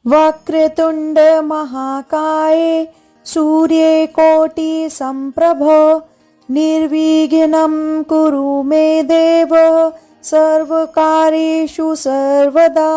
वक्रतुंड महाकाय सूर्ये कोटि संप्रभ निर्विघ्नं कुरु मे देव सर्वकार्येषु सर्वदा।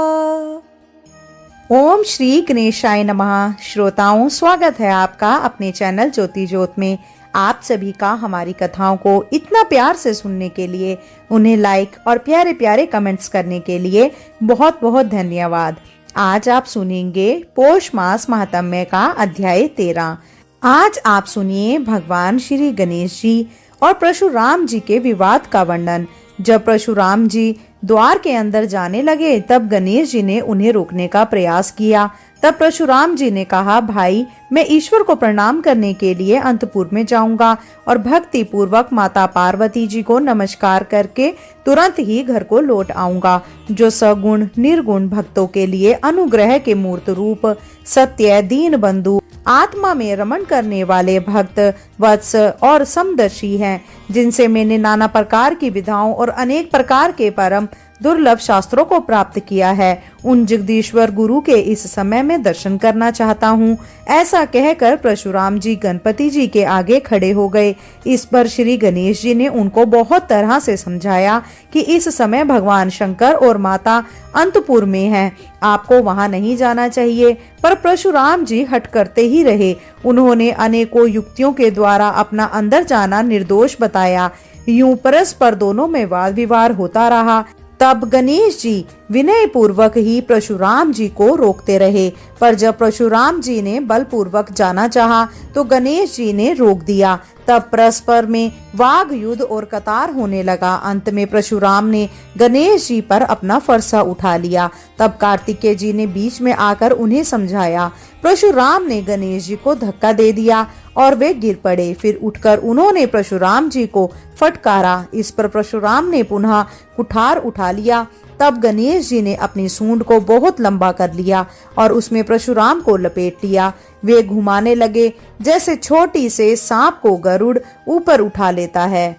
ओम श्री गणेशाय नमः। श्रोताओं, स्वागत है आपका अपने चैनल ज्योति ज्योत में। आप सभी का हमारी कथाओं को इतना प्यार से सुनने के लिए, उन्हें लाइक और प्यारे प्यारे कमेंट्स करने के लिए बहुत बहुत धन्यवाद। आज आप सुनेंगे पौष मास महात्म्य का अध्याय 13। आज आप सुनिए भगवान श्री गणेश जी और परशुराम जी के विवाद का वर्णन। जब परशुराम जी द्वार के अंदर जाने लगे तब गणेश जी ने उन्हें रोकने का प्रयास किया। तब परशुराम जी ने कहा, भाई, मैं ईश्वर को प्रणाम करने के लिए अंतपुर में जाऊंगा और भक्ति पूर्वक माता पार्वती जी को नमस्कार करके तुरंत ही घर को लौट आऊंगा। जो सगुण निर्गुण भक्तों के लिए अनुग्रह के मूर्त रूप, सत्य, दीन बंधु, आत्मा में रमण करने वाले भक्त वत्स और समदर्शी हैं, जिनसे मैंने नाना प्रकार की विधाओं और अनेक प्रकार के परम दुर्लभ शास्त्रों को प्राप्त किया है, उन जगदीश्वर गुरु के इस समय में दर्शन करना चाहता हूँ। ऐसा कहकर परशुराम जी गणपति जी के आगे खड़े हो गए। इस पर श्री गणेश जी ने उनको बहुत तरह से समझाया कि इस समय भगवान शंकर और माता अंतपुर में हैं, आपको वहां नहीं जाना चाहिए। पर परशुराम जी हट करते ही रहे। उन्होंने अनेकों युक्तियों के द्वारा अपना अंदर जाना निर्दोष बताया। यूं परस्पर दोनों में वाद विवाद होता रहा। तब गणेश जी विनय पूर्वक ही परशुराम जी को रोकते रहे, पर जब परशुराम जी ने बलपूर्वक जाना चाहा तो गणेश जी ने रोक दिया। तब परस्पर में वाग युद्ध और कतार होने लगा। अंत में परशुराम ने गणेश जी पर अपना फरसा उठा लिया। तब कार्तिकेय जी ने बीच में आकर उन्हें समझाया। परशुराम ने गणेश जी को धक्का दे दिया और वे गिर पड़े। फिर उठकर उन्होंने परशुराम जी को फटकारा। इस पर परशुराम ने पुनः कुठार उठा लिया। तब गणेश जी ने अपनी सूंड को बहुत लंबा कर लिया और उसमें परशुराम को लपेट लिया। वे घुमाने लगे जैसे छोटी से सांप को गरुड़ ऊपर उठा लेता है।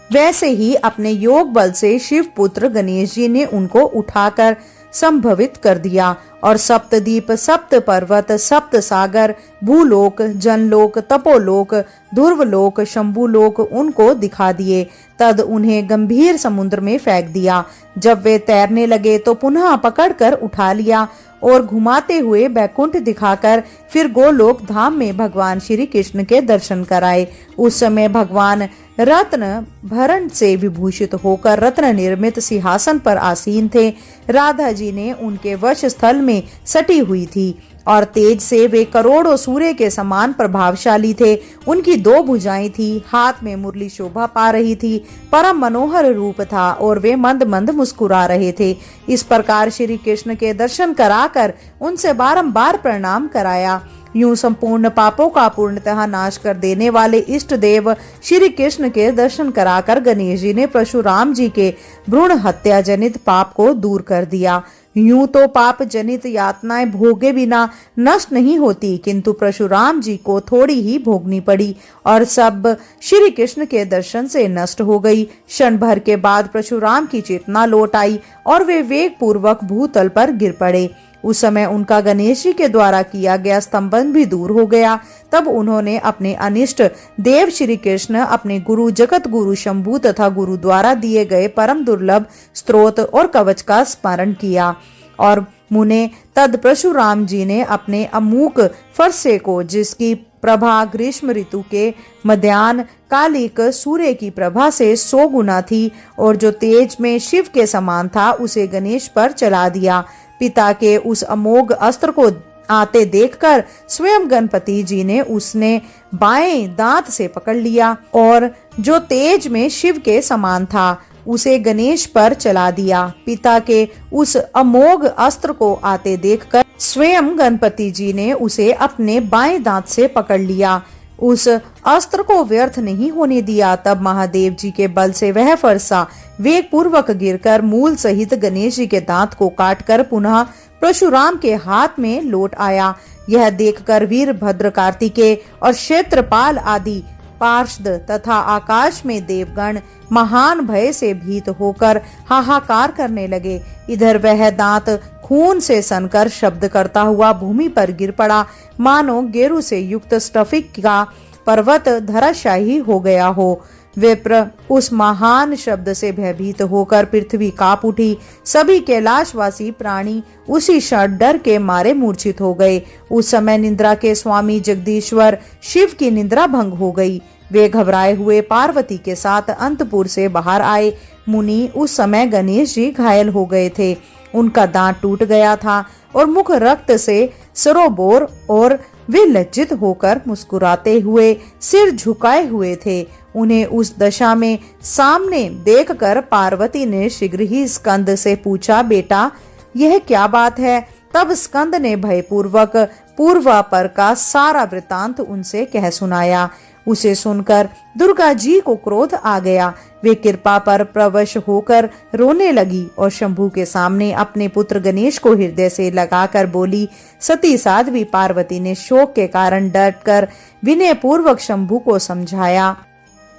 वैसे ही अपने योग बल से शिव पुत्र गणेश जी ने उनको उठाकर संभवित कर दिया और सप्तद्वीप, सप्त पर्वत, सप्त सागर, भूलोक, जनलोक, तपोलोक, ध्रुवलोक, शंभुलोक उनको दिखा दिए। तद उन्हें गंभीर समुद्र में फेंक दिया। जब वे तैरने लगे तो पुनः पकड़कर उठा लिया और घुमाते हुए बैकुंठ दिखाकर फिर गोलोक धाम में भगवान श्री कृष्ण के दर्शन कराए। उस समय भगवान रत्न भरण से विभूषित होकर रत्न निर्मित सिंहासन पर आसीन थे। राधा जी ने उनके वश स्थल में सटी हुई थी और तेज से वे करोड़ों सूर्य के समान प्रभावशाली थे। उनकी 2 भुजाएं थी, हाथ में मुरली शोभा पा रही थी, परम मनोहर रूप था और वे मंद मंद मुस्कुरा रहे थे। इस प्रकार श्री कृष्ण के दर्शन कराकर उनसे बारंबार प्रणाम कराया। यूं संपूर्ण पापों का पूर्णतः नाश कर देने वाले इष्ट देव श्री कृष्ण के दर्शन कराकर गणेश जी ने परशुराम जी के भ्रूण हत्या जनित पाप को दूर कर दिया। यूं तो पाप जनित यातनाएं भोगे बिना नष्ट नहीं होती, किंतु परशुराम जी को थोड़ी ही भोगनी पड़ी और सब श्री कृष्ण के दर्शन से नष्ट हो गई। क्षण भर के बाद परशुराम की चेतना लौट आई और वे वेग पूर्वक भूतल पर गिर पड़े। उस समय उनका गणेश जी के द्वारा किया गया स्तंभन भी दूर हो गया। तब उन्होंने अपने अनिष्ट देव श्री कृष्ण, अपने गुरु जगत गुरु शंभु तथा गुरु द्वारा दिए गए परम दुर्लभ स्त्रोत और कवच का स्मरण किया और मुने तद परशुराम जी ने अपने अमूक फरसे को, जिसकी प्रभा ग्रीष्म ऋतु के मध्याह्न कालिक सूर्य की प्रभा से 100 गुना थी और जो तेज में शिव के समान था, उसे गणेश पर चला दिया। पिता के उस अमोघ अस्त्र को आते देखकर स्वयं गणपति जी ने उसने बाएं दांत से पकड़ लिया और जो तेज में शिव के समान था उसे गणेश पर चला दिया। पिता के उस अमोघ अस्त्र को आते देखकर स्वयं गणपति जी ने उसे अपने बाएं दांत से पकड़ लिया, उस अस्त्र को व्यर्थ नहीं होने दिया। तब महादेव जी के बल से वह फरसा वेग पूर्वक गिरकर मूल सहित गणेश जी के दांत को काटकर पुनः परशुराम के हाथ में लौट आया। यह देखकर वीरभद्र, कार्तिकेय और क्षेत्रपाल आदि पार्षद तथा आकाश में देवगण महान भय से भीत होकर हाहाकार करने लगे। इधर वह दांत खून से सनकर शब्द करता हुआ भूमि पर गिर पड़ा, मानो गेरू से युक्त स्टफिक का पर्वत धराशायी हो गया हो। विप्र उस महान शब्द से भयभीत होकर पृथ्वी कांप उठी। सभी कैलाशवासी प्राणी उसी क्षण डर के मारे मूर्छित हो गए। उस समय निद्रा के स्वामी जगदीश्वर शिव की निद्रा भंग हो गई। वे घबराए हुए पार्वती के साथ अंतपुर से बाहर आए। मुनि उस समय गणेश जी घायल हो गए थे। उनका दांत टूट गया था और मुख रक्त से सरोबोर और वे लज्जित होकर मुस्कुराते हुए सिर झुकाए हुए थे। उन्हें उस दशा में सामने देखकर पार्वती ने शीघ्र ही स्कंद से पूछा, बेटा यह क्या बात है? तब स्कंद ने भयपूर्वक पूर्वापर का सारा वृतांत उनसे कह सुनाया। उसे सुनकर दुर्गा जी को क्रोध आ गया। वे कृपा पर प्रवश होकर रोने लगी और शंभू के सामने अपने पुत्र गणेश को हृदय से लगाकर बोली। सती साध्वी पार्वती ने शोक के कारण डरकर विनय पूर्वक शंभू को समझाया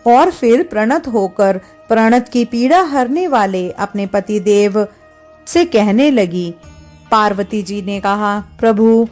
और फिर प्रणत होकर प्रणत की पीड़ा हरने वाले अपने पति देव से कहने लगी। पार्वती जी ने कहा, प्रभु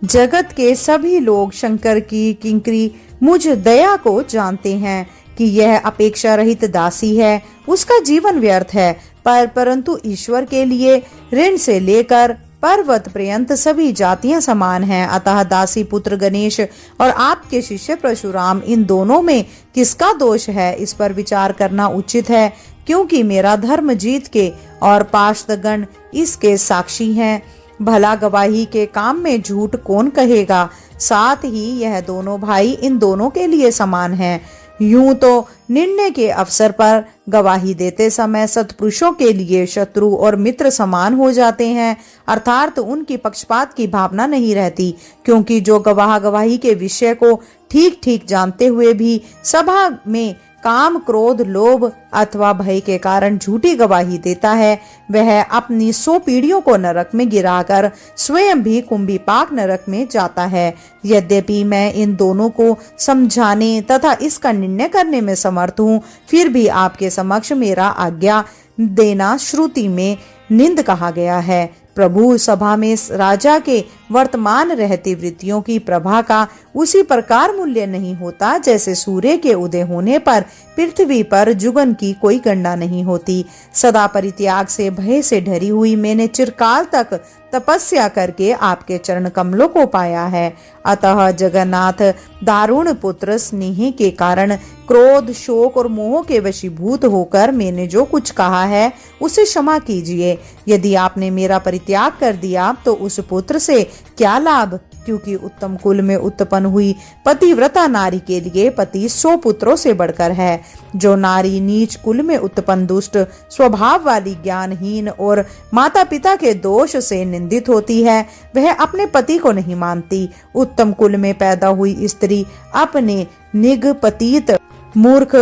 जगत के सभी लोग शंकर की किंकरी मुझ दया को जानते हैं कि यह अपेक्षा रहित दासी है, उसका जीवन व्यर्थ है, परंतु ईश्वर के लिए ऋण से लेकर पर्वत पर्यंत सभी जातियां समान हैं। अतः दासी पुत्र गणेश और आपके शिष्य परशुराम, इन दोनों में किसका दोष है, इस पर विचार करना उचित है, क्योंकि मेरा धर्म जीत के और पार्षदगण इसके साक्षी हैं। भला गवाही के काम में झूठ कौन कहेगा? साथ ही यह दोनों भाई इन दोनों के लिए समान हैं। यूं तो निर्णय के अवसर पर गवाही देते समय सत्पुरुषों के लिए शत्रु और मित्र समान हो जाते हैं, अर्थात उनकी पक्षपात की भावना नहीं रहती, क्योंकि जो गवाह गवाही के विषय को ठीक ठीक जानते हुए भी सभा में काम, क्रोध, लोभ अथवा भय के कारण झूठी गवाही देता है, वह अपनी 100 पीढ़ियों को नरक में गिराकर स्वयं भी कुंभीपाक नरक में जाता है। यद्यपि मैं इन दोनों को समझाने तथा इसका निर्णय करने में समर्थ हूँ, फिर भी आपके समक्ष मेरा आज्ञा देना श्रुति में निंद कहा गया है। प्रभु, सभा में राजा के वर्तमान रहती वृत्तियों की प्रभा का उसी प्रकार मूल्य नहीं होता जैसे सूर्य के उदय होने पर पृथ्वी पर जुगन की कोई गणना नहीं होती। सदा परित्याग से भय से डरी हुई मैंने चिरकाल तक तपस्या करके आपके चरण कमलों को पाया है। अतः जगन्नाथ, दारुण पुत्र स्नेह के कारण क्रोध, शोक और मोह के वशीभूत होकर मैंने जो कुछ कहा है उसे क्षमा कीजिए। यदि आपने मेरा परित्याग कर दिया तो उस पुत्र से क्या लाभ, क्योंकि उत्तम कुल में उत्पन्न हुई पतिव्रता नारी के लिए पति 100 पुत्रों से बढ़कर है। जो नारी नीच कुल में उत्पन्न दुष्ट स्वभाव वाली, ज्ञानहीन और माता पिता के दोष से निंदित होती है, वह अपने पति को नहीं मानती। उत्तम कुल में पैदा हुई स्त्री अपने निगपतित, मूर्ख,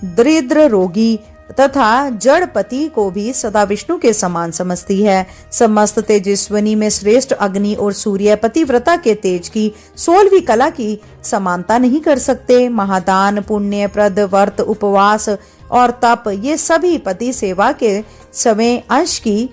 दरिद्र, रोगी तथा जड़ पति को भी सदा विष्णु के समान समझती है। समस्त तेजस्विनी में श्रेष्ठ अग्नि और सूर्य पतिव्रता के तेज की 16वीं कला की समानता नहीं कर सकते। महादान, पुण्य प्रद, व्रत, उपवास और तप, ये सभी पति सेवा के समय अंश की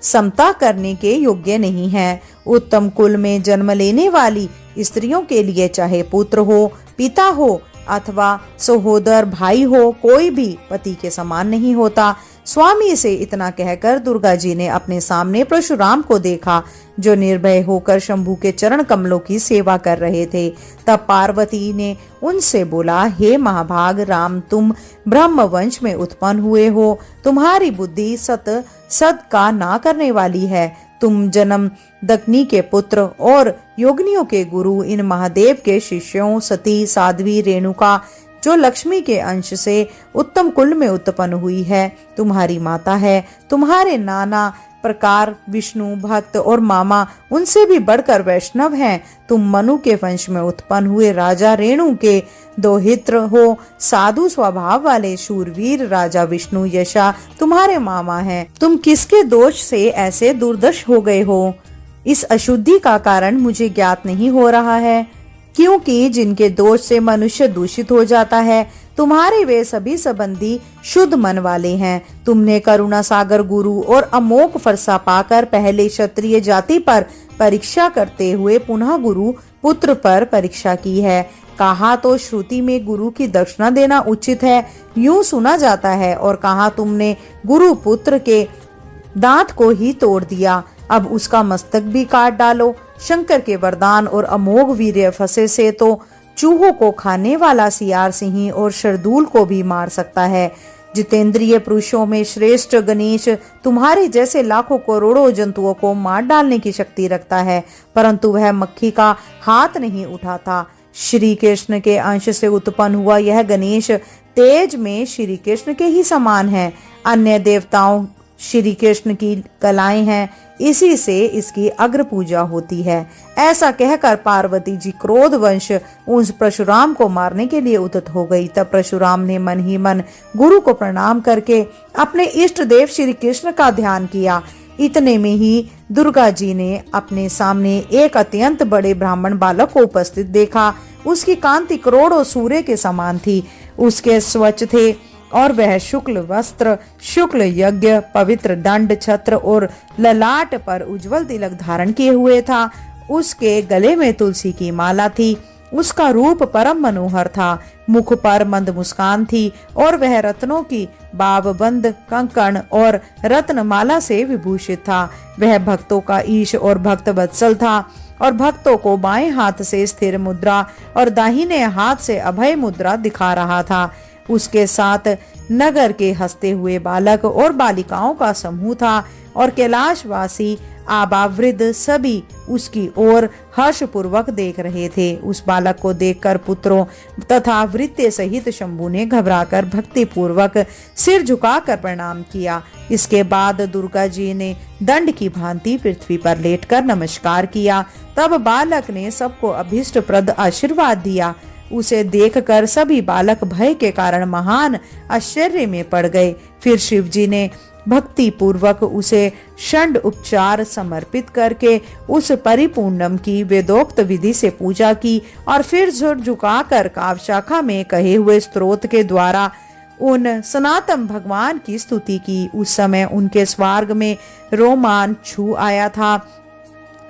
समता करने के योग्य नहीं है। उत्तम कुल में जन्म लेने वाली स्त्रियों के लिए चाहे पुत्र हो, पिता हो अथवा सहोदर, भाई हो, कोई भी पति के समान नहीं होता। स्वामी से इतना कहकर दुर्गा जी ने अपने सामने परशुराम को देखा, जो निर्भय होकर शंभू के चरण कमलों की सेवा कर रहे थे। तब पार्वती ने उनसे बोला, हे महाभाग राम, तुम ब्रह्म वंश में उत्पन्न हुए हो। तुम्हारी बुद्धि सत का ना करने वाली है। तुम जन्म दक्नी के पुत्र और योगिनियों के गुरु, इन महादेव के शिष्यों सती, साध्वी, रेणुका, जो लक्ष्मी के अंश से उत्तम कुल में उत्पन्न हुई है, तुम्हारी माता है। तुम्हारे नाना प्रकार विष्णु भक्त और मामा उनसे भी बढ़कर वैष्णव हैं। तुम मनु के वंश में उत्पन्न हुए राजा रेणु के दोहित्र हो। साधु स्वभाव वाले शूरवीर राजा विष्णु यशा तुम्हारे मामा हैं। तुम किसके दोष से ऐसे दुर्दश हो गए हो? इस अशुद्धि का कारण मुझे ज्ञात नहीं हो रहा है। क्योंकि जिनके दोष से मनुष्य दूषित हो जाता है, तुम्हारे वे सभी संबंधी शुद्ध मन वाले हैं। तुमने करुणा सागर गुरु और अमोघ फरसा पाकर पहले क्षत्रिय जाति पर परीक्षा करते हुए पुनः गुरु पुत्र पर परीक्षा की है। कहा तो श्रुति में गुरु की दक्षिणा देना उचित है, यूं सुना जाता है, और कहा तुमने गुरु पुत्र के दांत को ही तोड़ दिया, अब उसका मस्तक भी काट डालो। शंकर के वरदान और अमोघ वीर्य फंसे से तो चूहों को खाने वाला सियार सिंह और शरदूल को भी मार सकता है। जितेंद्रिय पुरुषों में श्रेष्ठ गणेश तुम्हारे जैसे लाखों करोड़ों जंतुओं को मार डालने की शक्ति रखता है, परंतु वह मक्खी का हाथ नहीं उठाता। श्री कृष्ण के अंश से उत्पन्न हुआ यह गणेश तेज में श्री कृष्ण के ही समान है। अन्य देवताओं श्री कृष्ण की कलाएं हैं, इसी से इसकी अग्र पूजा होती है। ऐसा कहकर पार्वती जी क्रोधवश उस परशुराम को मारने के लिए उद्यत हो गई। तब परशुराम ने मन ही मन गुरु को प्रणाम करके अपने इष्ट देव श्री कृष्ण का ध्यान किया। इतने में ही दुर्गा जी ने अपने सामने एक अत्यंत बड़े ब्राह्मण बालक को उपस्थित देखा। उसकी कांति करोड़ों सूर्य के समान थी। उसके स्वच्छ थे और वह शुक्ल वस्त्र, शुक्ल यज्ञ, पवित्र दंड, छत्र और ललाट पर उज्जवल तिलक धारण किए हुए था। उसके गले में तुलसी की माला थी। उसका रूप परम मनोहर था। मुख पर मंद मुस्कान थी और वह रत्नों की बाबबंद कंकण और रत्नमाला से विभूषित था। वह भक्तों का ईश और भक्त वत्सल था और भक्तों को बाएं हाथ से स्थिर मुद्रा और दाहिने हाथ से अभय मुद्रा दिखा रहा था। उसके साथ नगर के हंसते हुए बालक और बालिकाओं का समूह था और कैलाशवासी आबावृद्ध सभी उसकी ओर हर्षपूर्वक देख रहे थे। उस बालक को देखकर पुत्रों तथा वृत्य सहित शंभु ने घबराकर भक्ति पूर्वक सिर झुकाकर प्रणाम किया। इसके बाद दुर्गा जी ने दंड की भांति पृथ्वी पर लेटकर नमस्कार किया। तब बालक ने सबको अभीष्ट प्रद आशीर्वाद दिया। उसे देखकर सभी बालक भय के कारण महान आश्चर्य में पड़ गए। फिर शिव जी ने भक्ति पूर्वक उसे षंड उपचार समर्पित करके उस परिपूर्णम की वेदोक्त विधि से पूजा की और फिर सिर झुकाकर काव्य शाखा में कहे हुए स्तोत्र के द्वारा उन सनातन भगवान की स्तुति की। उस समय उनके स्वर्ग में रोमान छू आया था।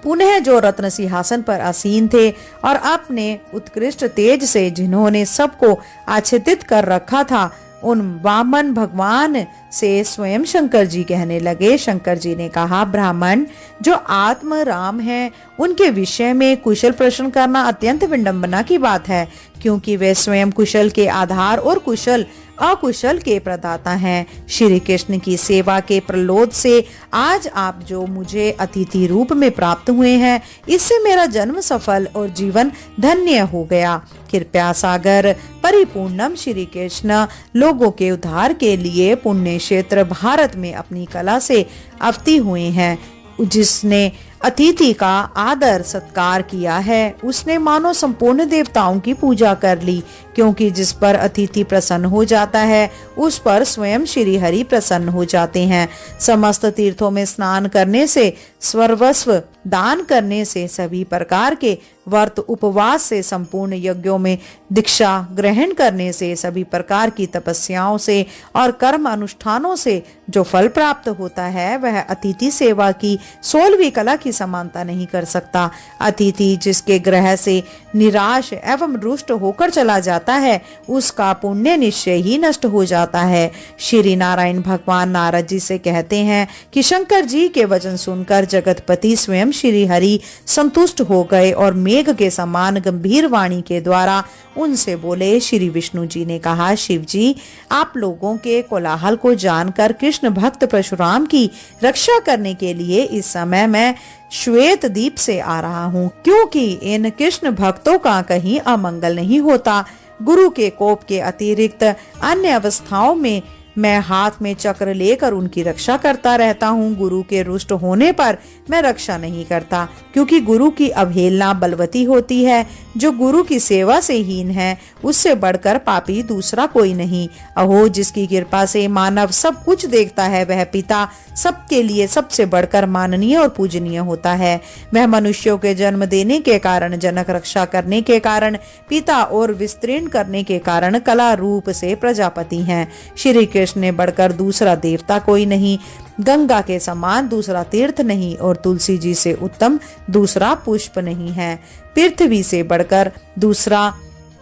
पुनः जो रत्न सिंहासन पर आसीन थे और अपने उत्कृष्ट तेज से जिन्होंने सबको आच्छादित कर रखा था, उन वामन भगवान से स्वयं शंकर जी कहने लगे। शंकर जी ने कहा, ब्राह्मण जो आत्म राम है उनके विषय में कुशल प्रश्न करना अत्यंत विडंबना की बात है, क्योंकि वे स्वयं कुशल के आधार और कुशल अकुशल के प्रदाता हैं। श्री कृष्ण की सेवा के प्रलोभ से आज आप जो मुझे अतिथि रूप में प्राप्त हुए हैं, इससे मेरा जन्म सफल और जीवन धन्य हो गया। कृपया सागर परिपूर्णम श्री कृष्ण लोगों के उद्धार के लिए पुण्य क्षेत्र भारत में अपनी कला से अवती हुए हैं। जिसने अतिथि का आदर सत्कार किया है, उसने मानो संपूर्ण देवताओं की पूजा कर ली, क्योंकि जिस पर अतिथि प्रसन्न हो जाता है उस पर स्वयं श्री हरि प्रसन्न हो जाते हैं। समस्त तीर्थों में स्नान करने से, सर्वस्व दान करने से, सभी प्रकार के व्रत उपवास से, संपूर्ण यज्ञों में दीक्षा ग्रहण करने से, सभी प्रकार की तपस्याओं से और कर्म अनुष्ठानों से जो फल प्राप्त होता है, वह अतिथि सेवा की 16वीं कला की समानता नहीं कर सकता। अतिथि जिसके ग्रह से निराश एवं रुष्ट होकर चला जाता है, उसका पुण्य निश्चय ही नष्ट हो जाता है। श्री नारायण भगवान नारद जी से कहते हैं कि शंकर जी के वचन सुनकर जगतपति स्वयं श्री हरि संतुष्ट हो गए और मेघ के समान गंभीर वाणी के द्वारा उनसे बोले। श्री विष्णु जी ने कहा, शिव जी, आप लोगों के कोलाहल को जानकर कृष्ण भक्त परशुराम की रक्षा करने के लिए इस समय मैं श्वेत द्वीप से आ रहा हूँ, क्योंकि इन कृष्ण भक्तों का कहीं अमंगल नहीं होता। गुरु के कोप के अतिरिक्त अन्य अवस्थाओं में मैं हाथ में चक्र लेकर उनकी रक्षा करता रहता हूँ। गुरु के रुष्ट होने पर मैं रक्षा नहीं करता, क्योंकि गुरु की अवहेलना बलवती होती है। जो गुरु की सेवा से हीन है, उससे बढ़कर पापी दूसरा कोई नहीं। अहो, जिसकी कृपा से मानव सब कुछ देखता है, वह पिता सबके लिए सबसे बढ़कर माननीय और पूजनीय होता है। वह मनुष्यों के जन्म देने के कारण, जनक रक्षा करने के कारण, पिता और विस्तीर्ण करने के कारण कला रूप से प्रजापति हैं। श्री कृष्ण ने बढ़कर दूसरा देवता कोई नहीं, गंगा के समान दूसरा तीर्थ नहीं, और तुलसी जी से उत्तम दूसरा पुष्प नहीं है। पृथ्वी से बढ़कर दूसरा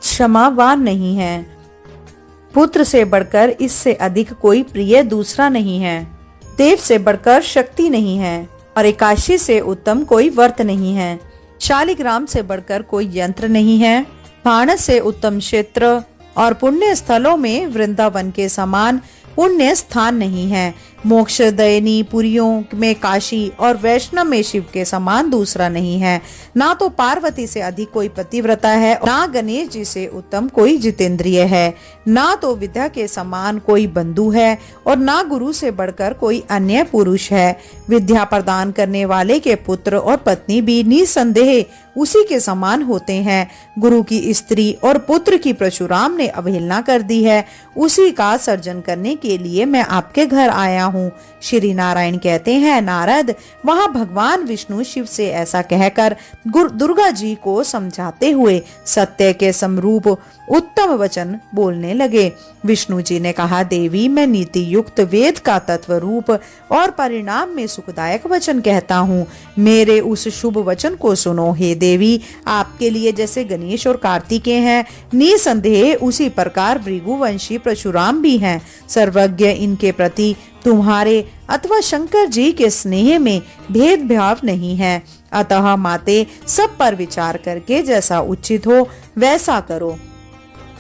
क्षमावान नहीं है। पुत्र से बढ़कर इससे अधिक कोई प्रिय दूसरा नहीं है। देव से बढ़कर शक्ति नहीं है, और एकादशी से उत्तम कोई व्रत नहीं है। शालिग्राम से बढ़कर कोई यंत्र नहीं है। बाण से उत्तम क्षेत्र और पुण्य स्थलों में वृंदावन के समान पुण्य स्थान नहीं है। मोक्ष दयनी पुरियों में काशी और वैष्णव में शिव के समान दूसरा नहीं है। ना तो पार्वती से अधिक कोई पतिव्रता है, ना गणेश जी से उत्तम कोई जितेंद्रिय है। ना तो विद्या के समान कोई बंधु है, और ना गुरु से बढ़कर कोई अन्य पुरुष है। विद्या प्रदान करने वाले के पुत्र और पत्नी भी निसंदेह उसी के समान होते हैं। गुरु की स्त्री और पुत्र की परशुराम ने अवहेलना कर दी है, उसी का सर्जन करने के लिए मैं आपके घर आया हूँ। श्री नारायण कहते हैं, नारद, वहाँ भगवान विष्णु शिव से ऐसा कहकर दुर्गा जी को समझाते हुए सत्य के समरूप उत्तम वचन बोलने लगे। विष्णु जी ने कहा, देवी, मैं नीति युक्त वेद का तत्व रूप और परिणाम में सुखदायक वचन कहता हूँ। मेरे उस शुभ वचन को सुनो। हे देवी, आपके लिए जैसे गणेश और कार्तिकेय हैं, निसंदेह उसी प्रकार भृगुवंशी परशुराम भी हैं। सर्वज्ञ इनके प्रति तुम्हारे अथवा शंकर जी के स्नेह में भेदभाव नहीं है। अतः माते, सब पर विचार करके जैसा उचित हो वैसा करो।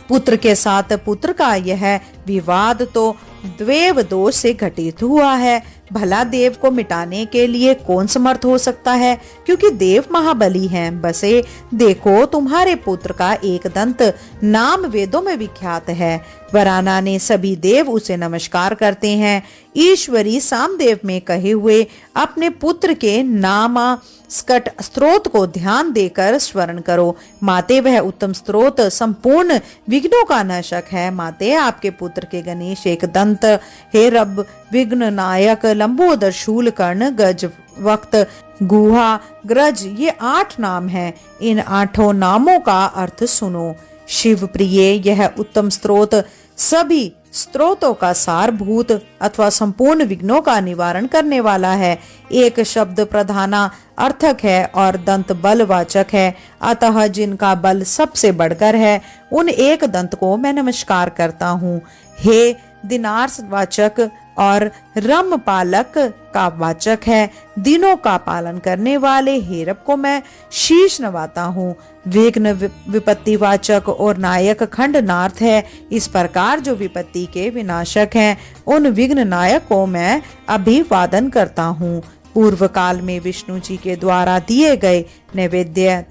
पुत्र के साथ पुत्र का यह विवाद तो द्वेव दोष से घटित हुआ है। भला देव को मिटाने के लिए कौन समर्थ हो सकता है, क्योंकि देव महाबली हैं। बसे देखो, तुम्हारे पुत्र का एक दंत नाम वेदों में विख्यात है। वराना ने सभी देव उसे नमस्कार करते हैं। ईश्वरी सामदेव में कहे हुए अपने पुत्र के नामा स्कट स्त्रोत को ध्यान देकर स्मरण करो। माते, वह उत्तम स्त्रोत संपूर्ण विघ्नों का नाशक है। माते, आपके पुत्र के गणेश एक दंत, हे रब, विघ्न नायक, लंबोदर, शूल, कर्ण, गज, वक्त, गुहा, ग्रज, ये 8 नाम हैं। इन 8 नामों का अर्थ सुनो। शिव प्रिय यह उत्तम स्त्रोत सभी स्त्रोतों का सारभूत अथवा संपूर्ण विघ्नों का निवारण करने वाला है। एक शब्द प्रधाना अर्थक है और दंत बलवाचक है। अतः जिनका बल सबसे बढ़कर है, उन एक दंत को मैं नमस्कार करता हूँ। हे दिनार्स वाचक और रम पालक का वाचक है, दिनों का पालन करने वाले हेरब को मैं शीश नवाता हूँ। विघ्न विपत्ति वाचक और नायक खंडनार्थ है। इस प्रकार जो विपत्ति के विनाशक हैं, उन विघ्न नायक को मैं अभिवादन करता हूँ। पूर्व काल में विष्णु जी के द्वारा दिए गए नैवेद्य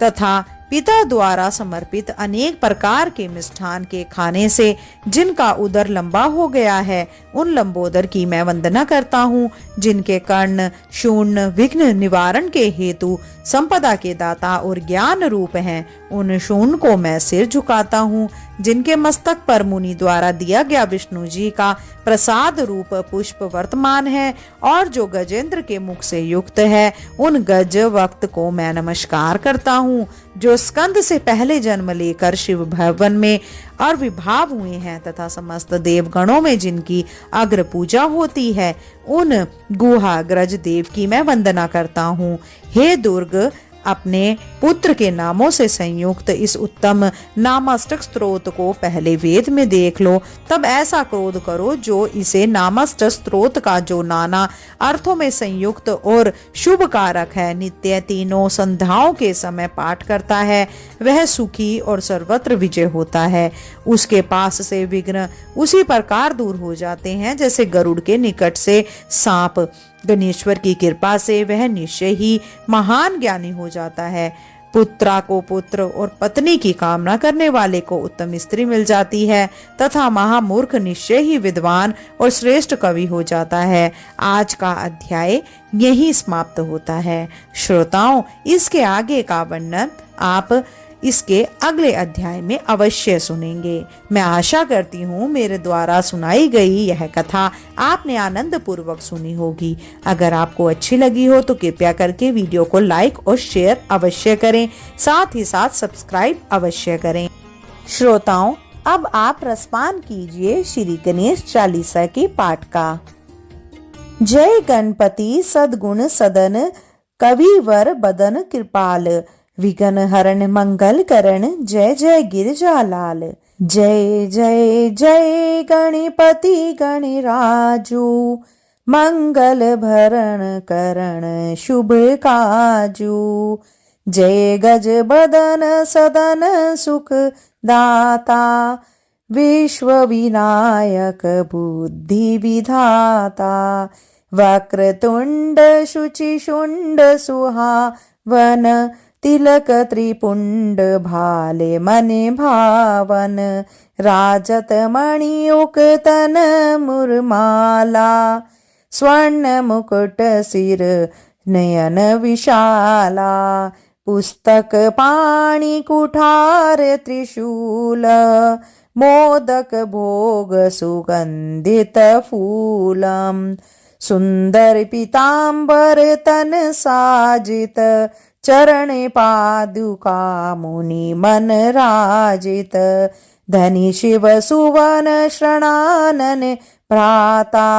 तथा पिता द्वारा समर्पित अनेक प्रकार के मिष्ठान के खाने से जिनका उदर लंबा हो गया है, उन लंबोदर की मैं वंदना करता हूँ। जिनके कर्ण शून्य विघ्न निवारण के हेतु संपदा के दाता और ज्ञान रूप हैं, उन शून्य को मैं सिर झुकाता हूँ। जिनके मस्तक पर मुनि द्वारा दिया गया विष्णु जी का प्रसाद रूप पुष्प वर्तमान है, और जो गजेंद्र के मुख से युक्त है, उन गज वक्त को मैं नमस्कार करता हूँ। जो स्कंद से पहले जन्म लेकर शिव भवन में आविर्भाव हुए हैं तथा समस्त देवगणों में जिनकी अग्र पूजा होती है, उन गुहा ग्रज देव की मैं वंदना करता हूँ। हे दुर्ग, अपने पुत्र के नामों से संयुक्त इस उत्तम नामाष्टक स्त्रोत को पहले वेद में देख लो, तब ऐसा क्रोध करो जो इसे नामाष्टक स्त्रोत का जो नाना अर्थों में संयुक्त और शुभ कारक है, नित्य तीनों संध्याओं के समय पाठ करता है, वह सुखी और सर्वत्र विजय होता है। उसके पास से विघ्न उसी प्रकार दूर हो जाते हैं जैसे गरुड़ के निकट से सांप। गणेश्वर की कृपा से वह निश्चय ही महान ज्ञानी हो जाता है। पुत्रा को पुत्र और पत्नी की कामना करने वाले को उत्तम स्त्री मिल जाती है तथा महामूर्ख निश्चय ही विद्वान और श्रेष्ठ कवि हो जाता है। आज का अध्याय यही समाप्त होता है। श्रोताओं, इसके आगे का वर्णन आप इसके अगले अध्याय में अवश्य सुनेंगे। मैं आशा करती हूँ मेरे द्वारा सुनाई गई यह कथा आपने आनंद पूर्वक सुनी होगी। अगर आपको अच्छी लगी हो तो कृपया करके वीडियो को लाइक और शेयर अवश्य करें, साथ ही साथ सब्सक्राइब अवश्य करें। श्रोताओं, अब आप रसपान कीजिए श्री गणेश चालीसा के पाठ का। जय गणपति सद्गुण सदन, कविवर बदन कृपाल, विघ्न हरण मंगल करण, जय जय गिरजालाल। जय जय जय गणपति गणराजू, मंगल भरण करण शुभ काजू। जय गज बदन सदन सुख दाता, विश्व विनायक बुद्धि विधाता। वक्रतुंड शुचि शुंड सुहावन, तिलक त्रिपुंड भाले मने भावन। राजत मणियुक तन मुरमाला, स्वर्ण मुकुट सिर नयन विशाला। पुस्तक पाणि कुठार त्रिशूल, मोदक भोग सुगंधित फूलम। सुंदर पीतांबर तन साजित, चरण पादुका मुनि मन राजित। धनी शिव सुवन शरणानन भ्राता,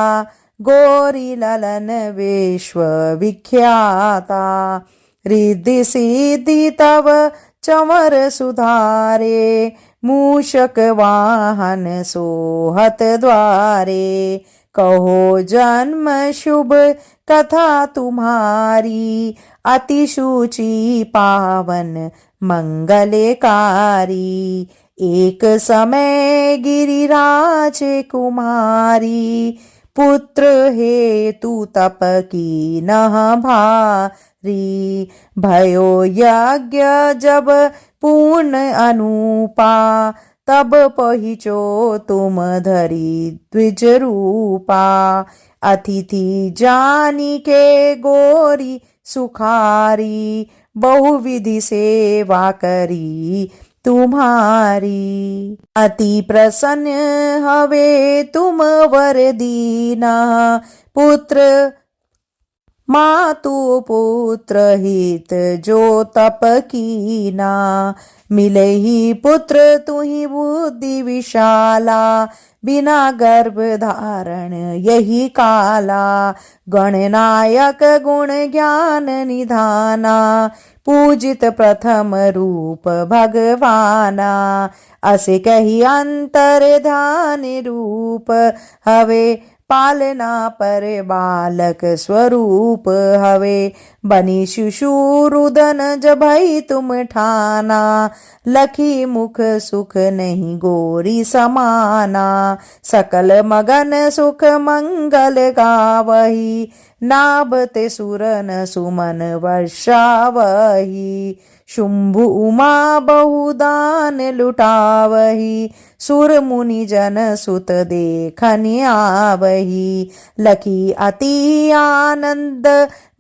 गौरी ललन विश्व विख्याता। रिद्धि सिद्धि तव चमर सुधारे, मूषक वाहन सोहत द्वारे। कहो जन्म शुभ कथा तुम्हारी, अति शुचि पावन मंगलकारी। एक समय गिरिराज कुमारी, पुत्र हेतु तप की नह भारी। भयो यज्ञ जब पूर्ण अनुपा, तब पहिचो तुम धरी द्विज रूपा। अतिथि जानी के गोरी सुखारी, बहुविधि सेवा करी तुम्हारी। अति प्रसन्न हवे तुम वर दीना, पुत्र मातु पुत्र हित जो तप कीना। मिले ही पुत्र तुहि बुद्धि विशाला, बिना गर्भ धारण यही काला। गणनायक गुण ज्ञान निधाना, पूजित प्रथम रूप भगवाना। असे कही अंतर ध्यान रूप हवे, पालना पर बालक स्वरूप हवे। बनी शिशुरुदन जभई तुम ठाना, लखी मुख सुख नहीं गोरी समाना। सकल मगन सुख मंगल गावही, नाभते सुरन सुमन वर्षावही। शुंभु उमा बहुदान लुटावही, सुर मुनि जन सुत देखन आवही। लखी अति आनंद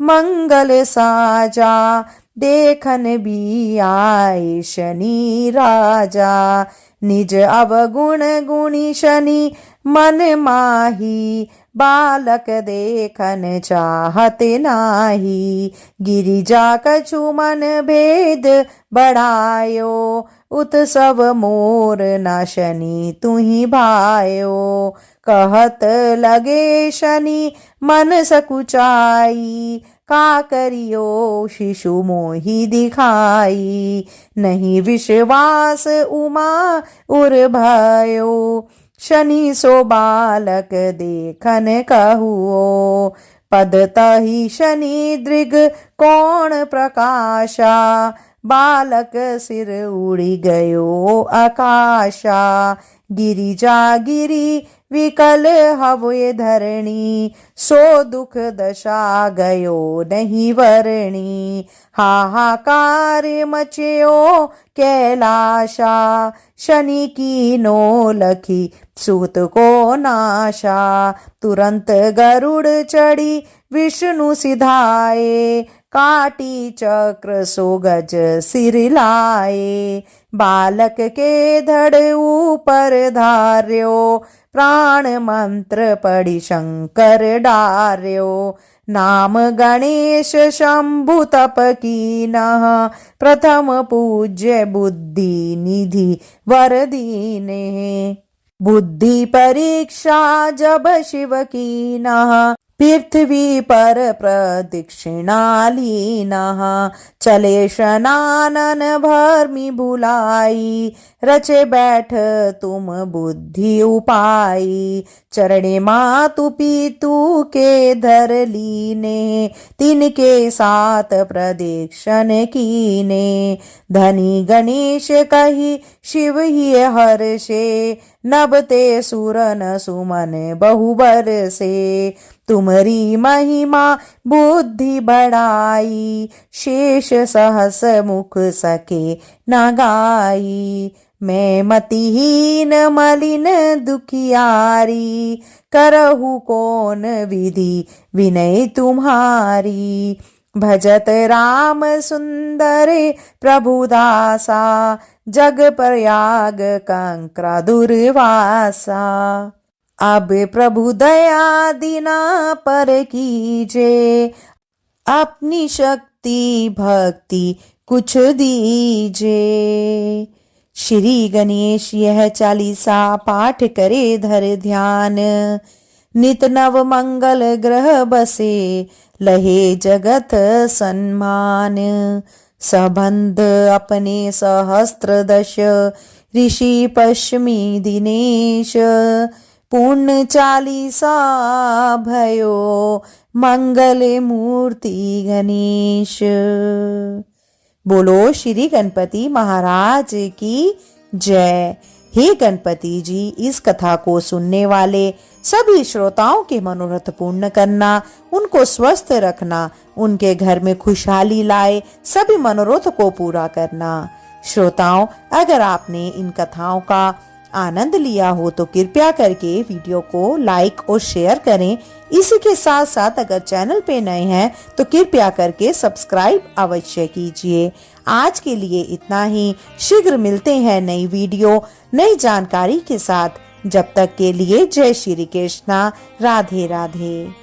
मंगल साजा, देखन भी आए शनि राजा। निज अवगुण गुणी शनि मन माही, बालक देखन चाहते नाही। गिरिजा कछु मन भेद बढ़ायो, उत्सव मोर न शनि तुहि भायो। कहत लगे शनि मन सकुचाई, का करियो शिशु मोहि दिखाई। नहीं विश्वास उमा उर भयो, शनि सो बालक देखन कहुओ। पद तहि शनि दृग कोण प्रकाशा, बालक सिर उड़ी गयो आकाशा। गिरिजा गिरी विकल हवे धरणी, सो दुख दशा गयो नहीं वरणी। हाहाकार मचयो कैलाशा, शनि की नो लखी सूत को नाशा। तुरंत गरुड़ चढ़ी विष्णु सिधाए, काटी चक्र सो गज सिर लाए। बालक के धड़ ऊपर धार्यो, प्राण मंत्र पढ़ी शंकर डार्यो। नाम गणेश शंभु तप कीनः, प्रथम पूज्य बुद्धि निधि वर दीने। बुद्धि परीक्षा जब शिव कीनः, पृथ्वी पर प्रदक्षिणा लीनः। चले शनानन भर्मी भुलाई, रचे बैठ तुम बुद्धि उपाई। चरणे मातु पितु के धर लीने, तिनके साथ प्रदक्षिण कीने। धनी गणेश कही शिव ही हर्षे, नभते सुरन सुमन बहुबर से। तुमरी महिमा बुद्धि बढ़ाई, शेष सहस मुख सके न गाई। मैं मतिहीन मलिन दुखियारी, करहु कौन विधि विनय तुम्हारी। भजत राम सुंदर प्रभुदासा, जग प्रयाग कंक्रा दुर्वासा। अब प्रभु दया दीना पर कीजे, अपनी शक्ति भक्ति कुछ दीजे। श्री गणेश यह चालीसा पाठ करे धर ध्यान, नित नव मंगल ग्रह बसे लहे जगत सन्मान। सबंध अपने सहस्त्र दश, ऋषि पश्चिमी दिनेश। पूर्ण चालीसा भयो, मंगल मूर्ति गणेश। बोलो श्री गणपति महाराज की जय। हे गणपति जी, इस कथा को सुनने वाले सभी श्रोताओं के मनोरथ पूर्ण करना, उनको स्वस्थ रखना, उनके घर में खुशहाली लाए सभी मनोरथ को पूरा करना। श्रोताओं, अगर आपने इन कथाओं का आनंद लिया हो तो कृपया करके वीडियो को लाइक और शेयर करें। इसी के साथ साथ अगर चैनल पे नए हैं तो कृपया करके सब्सक्राइब अवश्य कीजिए। आज के लिए इतना ही। शीघ्र मिलते हैं नई वीडियो नई जानकारी के साथ। जब तक के लिए जय श्री कृष्णा, राधे राधे।